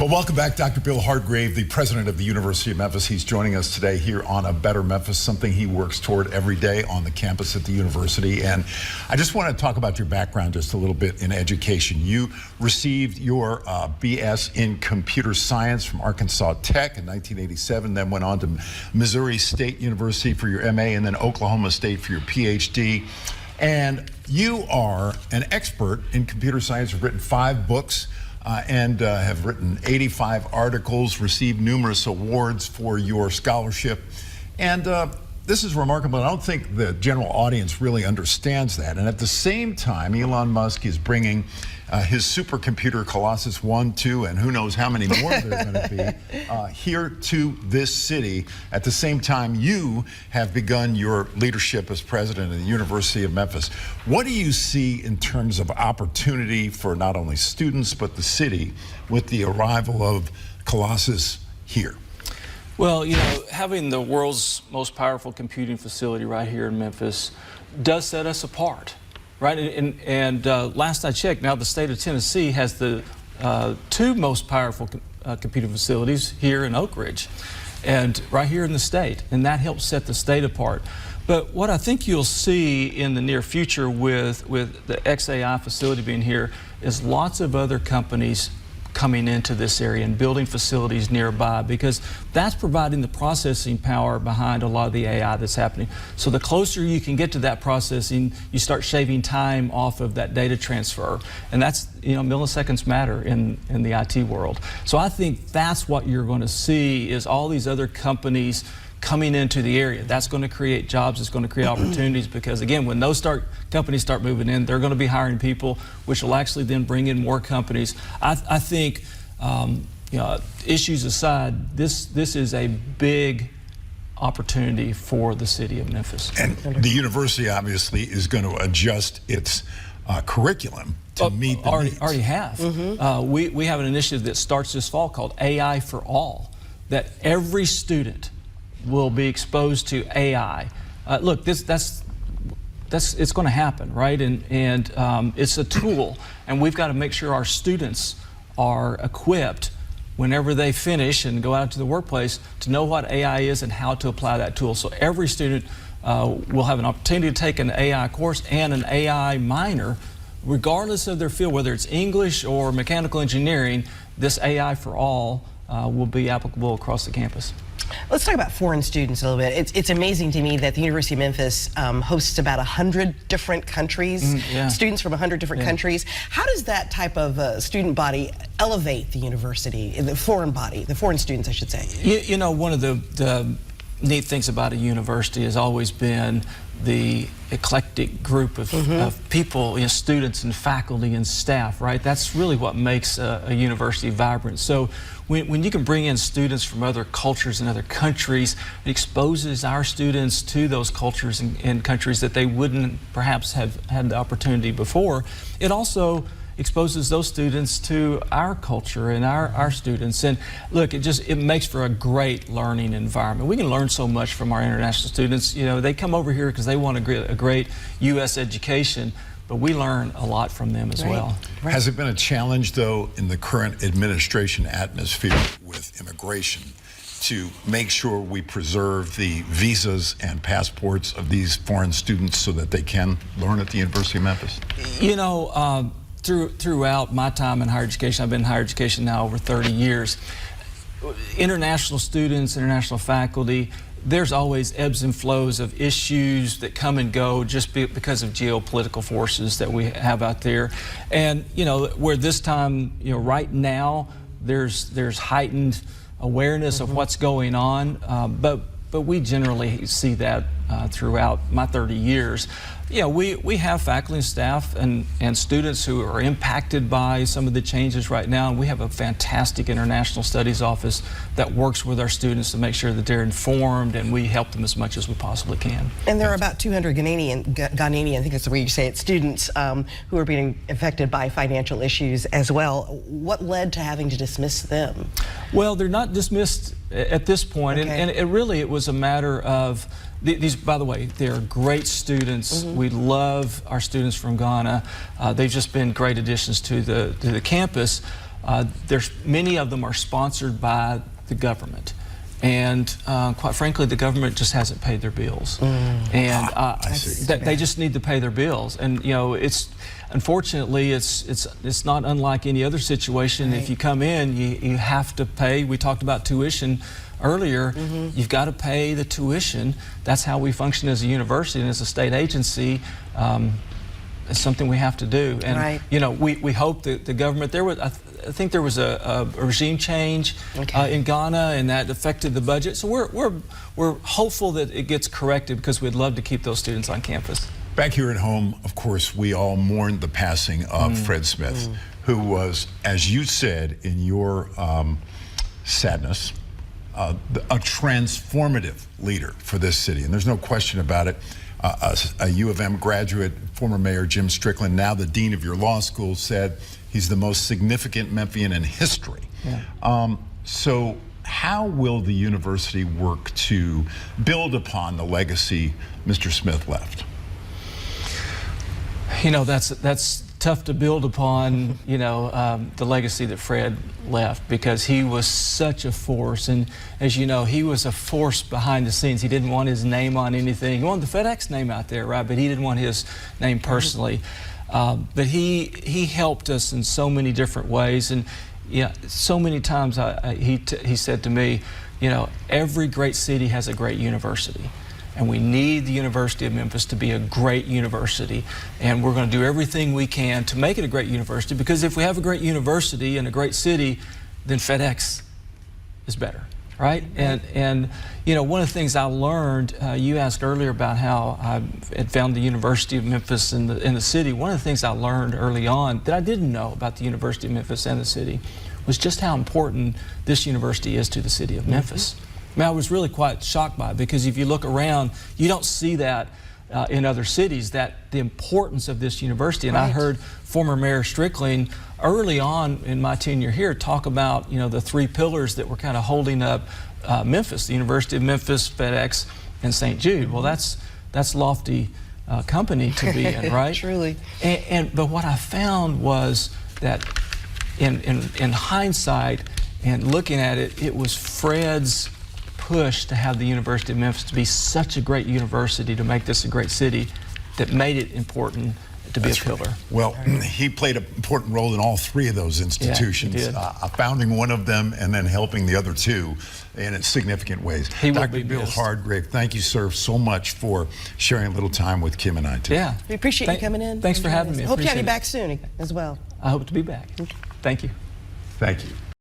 Well, welcome back, Dr. Bill Hardgrave, the president of the University of Memphis. He's joining us today here on A Better Memphis, something he works toward every day on the campus at the university. And I just want to talk about your background just a little bit in education. You received your BS in computer science from Arkansas Tech in 1987, then went on to Missouri State University for your MA, and then Oklahoma State for your PhD. And you are an expert in computer science. You've written 5 books. And have written 85 articles, received numerous awards for your scholarship. And this is remarkable. I don't think the general audience really understands that. And at the same time, Elon Musk is bringing his supercomputer Colossus 1, 2, and who knows how many more there are going to be here to this city. At the same time, you have begun your leadership as president of the University of Memphis. What do you see in terms of opportunity for not only students but the city with the arrival of Colossus here? Well, you know, having the world's most powerful computing facility right here in Memphis does set us apart. Right, and last I checked, now the state of Tennessee has the 2 most powerful computing facilities here in Oak Ridge, and right here in the state, and that helps set the state apart. But what I think you'll see in the near future with the XAI facility being here is lots of other companies coming into this area and building facilities nearby, because that's providing the processing power behind a lot of the AI that's happening. So the closer you can get to that processing, you start shaving time off of that data transfer. And that's, you know, milliseconds matter in the IT world. So I think that's what you're going to see is all these other companies coming into the area. That's going to create jobs, it's going to create opportunities, because again, when those companies start moving in, they're going to be hiring people, which will actually then bring in more companies. I think, you know, issues aside, this is a big opportunity for the city of Memphis. And the university obviously is going to adjust its curriculum to meet the needs. Already have. We have an initiative that starts this fall called AI for All, that every student will be exposed to AI. Look, it's going to happen, right? And it's a tool, and we've got to make sure our students are equipped whenever they finish and go out to the workplace to know what AI is and how to apply that tool. So every student will have an opportunity to take an AI course and an AI minor, regardless of their field, whether it's English or mechanical engineering. This AI for All will be applicable across the campus. Let's talk about foreign students a little bit. It's amazing to me that the University of Memphis hosts about 100 different countries, students from 100 different countries. How does that type of student body elevate the university, the foreign body, the foreign students, I should say? You know, one of the neat things about a university has always been the eclectic group of people, you know, students and faculty and staff, right? That's really what makes a university vibrant. So when you can bring in students from other cultures and other countries, it exposes our students to those cultures and countries that they wouldn't perhaps have had the opportunity before. It also exposes those students to our culture and our students. And look, it makes for a great learning environment. We can learn so much from our international students. You know, they come over here because they want a great U.S. education, but we learn a lot from them as well. Right. Has it been a challenge, though, in the current administration atmosphere with immigration to make sure we preserve the visas and passports of these foreign students so that they can learn at the University of Memphis? You know, throughout my time in higher education, I've been in higher education now over 30 years, international students, international faculty, there's always ebbs and flows of issues that come and go just because of geopolitical forces that we have out there. And, you know, where this time, you know, right now, there's heightened awareness of what's going on, but we generally see that throughout my 30 years. Yeah, we have faculty and staff and students who are impacted by some of the changes right now, and we have a fantastic international studies office that works with our students to make sure that they're informed, and we help them as much as we possibly can. And there are about 200 Ghanaian, I think that's the way you say it, students who are being affected by financial issues as well. What led to having to dismiss them? Well, they're not dismissed at this point, and it was a matter of these, by the way, they're great students. We love our students from Ghana. They've just been great additions to the campus. There's many of them are sponsored by the government. And quite frankly, the government just hasn't paid their bills, and they just need to pay their bills. And you know, unfortunately it's not unlike any other situation. Right. If you come in, you have to pay. We talked about tuition earlier. You've got to pay the tuition. That's how we function as a university and as a state agency. It's something we have to do. And you know, we hope that the government, I think there was a regime change in Ghana, and that affected the budget. So we're hopeful that it gets corrected, because we'd love to keep those students on campus. Back here at home, of course, we all mourned the passing of Fred Smith, who was, as you said in your sadness, a transformative leader for this city, and there's no question about it. A U of M graduate, former Mayor Jim Strickland, now the dean of your law school, said he's the most significant Memphian in history. So how will the university work to build upon the legacy Mr. Smith left? You know, that's tough to build upon, you know, the legacy that Fred left, because he was such a force. And as you know, he was a force behind the scenes. He didn't want his name on anything. He wanted the FedEx name out there, right? But he didn't want his name personally. But he helped us in so many different ways. And yeah, so many times he said to me, you know, every great city has a great university. And we need the University of Memphis to be a great university. And we're going to do everything we can to make it a great university, because if we have a great university and a great city, then FedEx is better, right? And you know, one of the things I learned, you asked earlier about how I had found the University of Memphis in the city. One of the things I learned early on that I didn't know about the University of Memphis and the city was just how important this university is to the city of Memphis. I mean, I was really quite shocked by it, because if you look around, you don't see that in other cities, that the importance of this university. And I heard former Mayor Strickland early on in my tenure here talk about, you know, the three pillars that were kind of holding up Memphis: the University of Memphis, FedEx, and St. Jude. Well, that's lofty company to be in, right? Truly. But what I found was that in hindsight and looking at it, it was Fred's push to have the University of Memphis to be such a great university, to make this a great city, that made it important to be a pillar. Well, he played an important role in all three of those institutions, founding one of them and then helping the other two in significant ways. Dr. Bill Hardgrave, thank you, sir, so much for sharing a little time with Kim and I today. Yeah. We appreciate you coming in. Thanks for having me. Hope to have you back soon as well. I hope to be back. Thank you. Thank you.